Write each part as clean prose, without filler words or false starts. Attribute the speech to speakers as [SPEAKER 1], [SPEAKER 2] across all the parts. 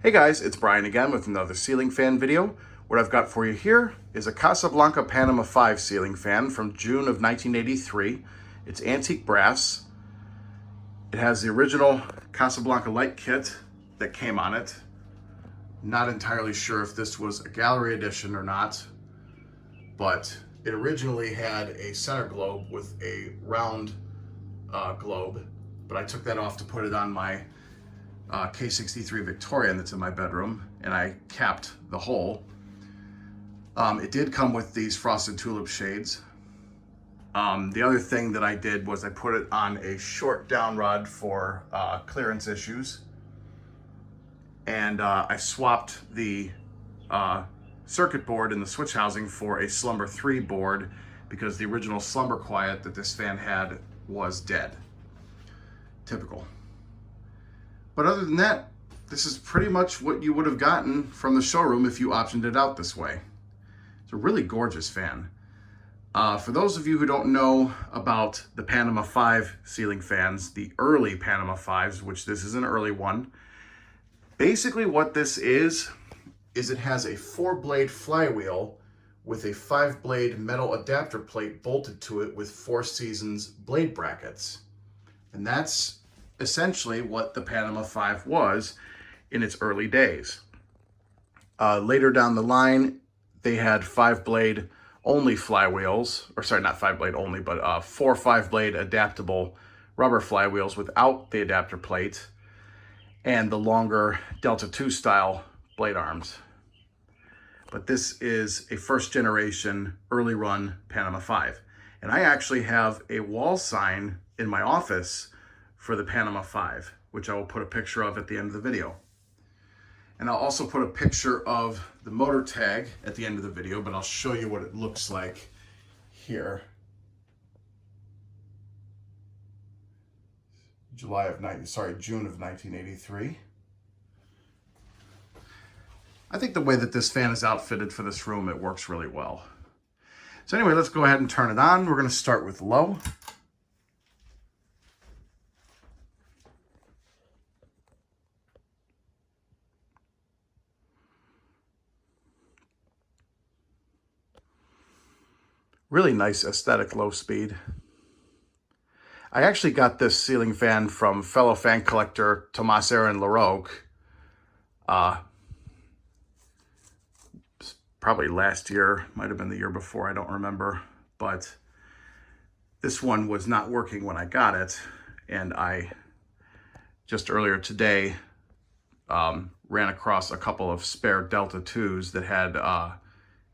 [SPEAKER 1] Hey guys, it's Brian again with another ceiling fan video. What I've got for you here is a Casablanca Panama 5 ceiling fan from June of 1983. It's antique brass. It has the original Casablanca light kit that came on it. Not entirely sure if this was a gallery edition or not, but it originally had a center globe with a round globe, but I took that off to put it on my K63 Victorian that's in my bedroom, and I capped the hole. It did come with these frosted tulip shades. The other thing that I did was I put it on a short down rod for clearance issues, and I swapped the circuit board and the switch housing for a Slumber 3 board because the original Slumber Quiet that this fan had was dead. Typical. But other than that, this is pretty much what you would have gotten from the showroom if you optioned it out this way. It's a really gorgeous fan. For those of you who don't know about the Panama 5 ceiling fans, the early Panama 5s, which this is an early one, basically what this is it has a 4-blade flywheel with a 5-blade metal adapter plate bolted to it with 4 Seasons blade brackets. And that's essentially what the Panama 5 was in its early days. Later down the line, they had 5-blade only flywheels, or sorry, not 5-blade only, but 4 5-blade adaptable rubber flywheels without the adapter plate, and the longer Delta 2 style blade arms. But this is a first generation early run Panama 5. And I actually have a wall sign in my office for the Panama 5, which I will put a picture of at the end of the video. And I'll also put a picture of the motor tag at the end of the video, but I'll show you what it looks like here. June of 1983. I think the way that this fan is outfitted for this room, it works really well. So anyway, let's go ahead and turn it on. We're going to start with low. Really nice aesthetic low speed. I actually got this ceiling fan from fellow fan collector Tomas Aaron LaRoque. Probably last year, might have been the year before, I don't remember. But this one was not working when I got it. And I, just earlier today, ran across a couple of spare Delta 2s that had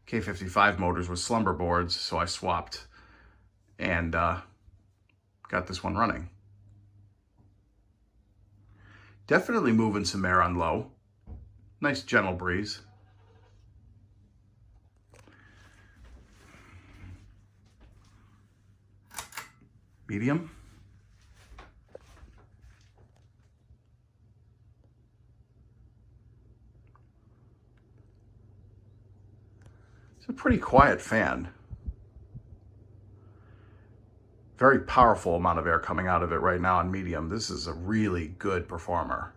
[SPEAKER 1] K55 motors with slumber boards, so I swapped and got this one running. Definitely moving some air on low. Nice gentle breeze. Medium. It's a pretty quiet fan. Very powerful amount of air coming out of it right now on medium. This is a really good performer.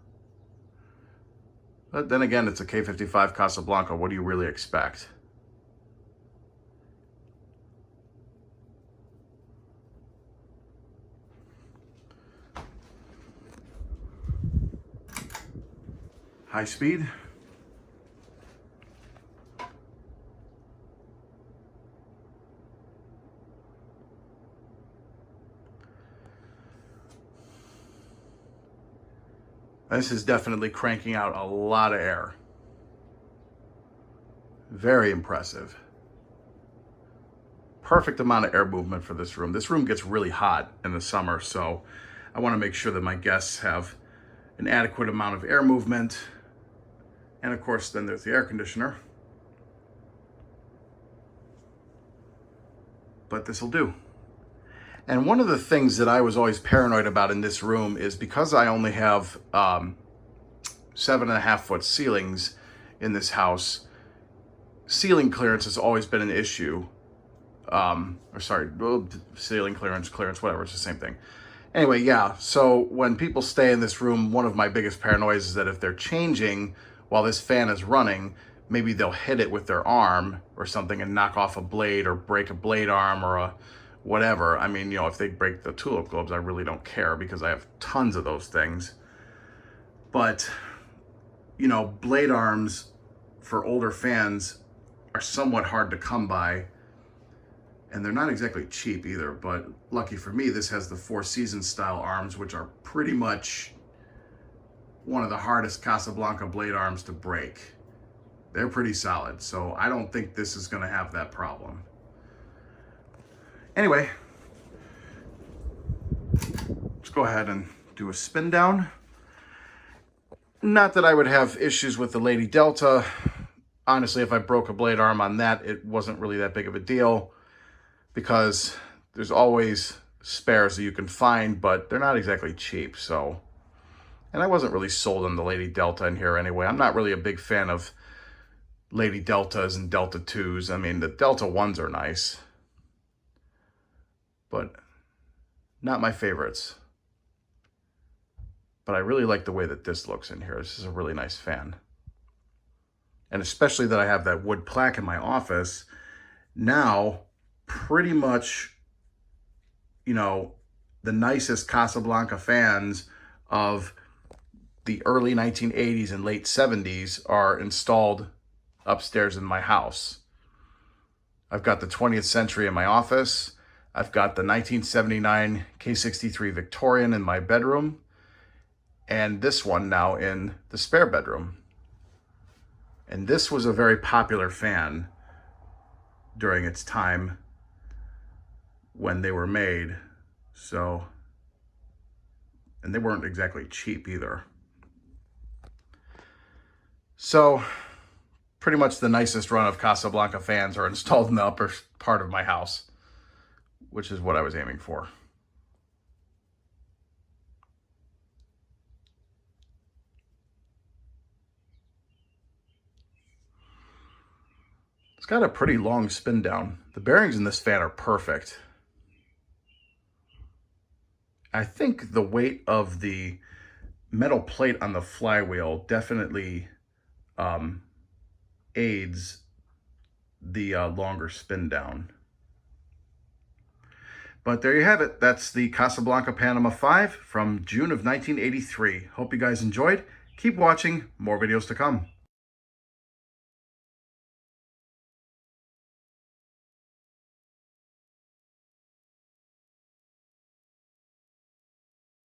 [SPEAKER 1] But then again, it's a K55 Casablanca. What do you really expect? High speed. This is definitely cranking out a lot of air. Very impressive. Perfect amount of air movement for this room. This room gets really hot in the summer, so I want to make sure that my guests have an adequate amount of air movement. And of course, then there's the air conditioner. But this will do. And one of the things that I was always paranoid about in this room is because I only have 7.5 foot ceilings in this house, ceiling clearance has always been an issue. Ceiling clearance, whatever, it's the same thing. Anyway, yeah, so when people stay in this room, one of my biggest paranoias is that if they're changing while this fan is running, maybe they'll hit it with their arm or something and knock off a blade or break a blade arm or a whatever. I mean, if they break the tulip globes, I really don't care because I have tons of those things. But, blade arms for older fans are somewhat hard to come by. And they're not exactly cheap either, but lucky for me, this has the Four Seasons style arms, which are pretty much one of the hardest Casablanca blade arms to break. They're pretty solid, so I don't think this is gonna have that problem. Anyway, let's go ahead and do a spin down. Not that I would have issues with the Lady Delta. Honestly, if I broke a blade arm on that, it wasn't really that big of a deal, because there's always spares that you can find, but they're not exactly cheap. So, and I wasn't really sold on the Lady Delta in here anyway. I'm not really a big fan of Lady Deltas and Delta 2s. I mean, the Delta 1s are nice, but not my favorites. But I really like the way that this looks in here. This is a really nice fan. And especially that I have that wood plaque in my office. Now, pretty much, the nicest Casablanca fans of the early 1980s and late 70s are installed upstairs in my house. I've got the 20th Century in my office. I've got the 1979 K63 Victorian in my bedroom, and this one now in the spare bedroom. And this was a very popular fan during its time when they were made. So, and they weren't exactly cheap either. So, pretty much the nicest run of Casablanca fans are installed in the upper part of my house, which is what I was aiming for. It's got a pretty long spin down. The bearings in this fan are perfect. I think the weight of the metal plate on the flywheel definitely aids the longer spin down. But there you have it. That's the Casablanca Panama 5 from June of 1983. Hope you guys enjoyed. Keep watching. More videos to come.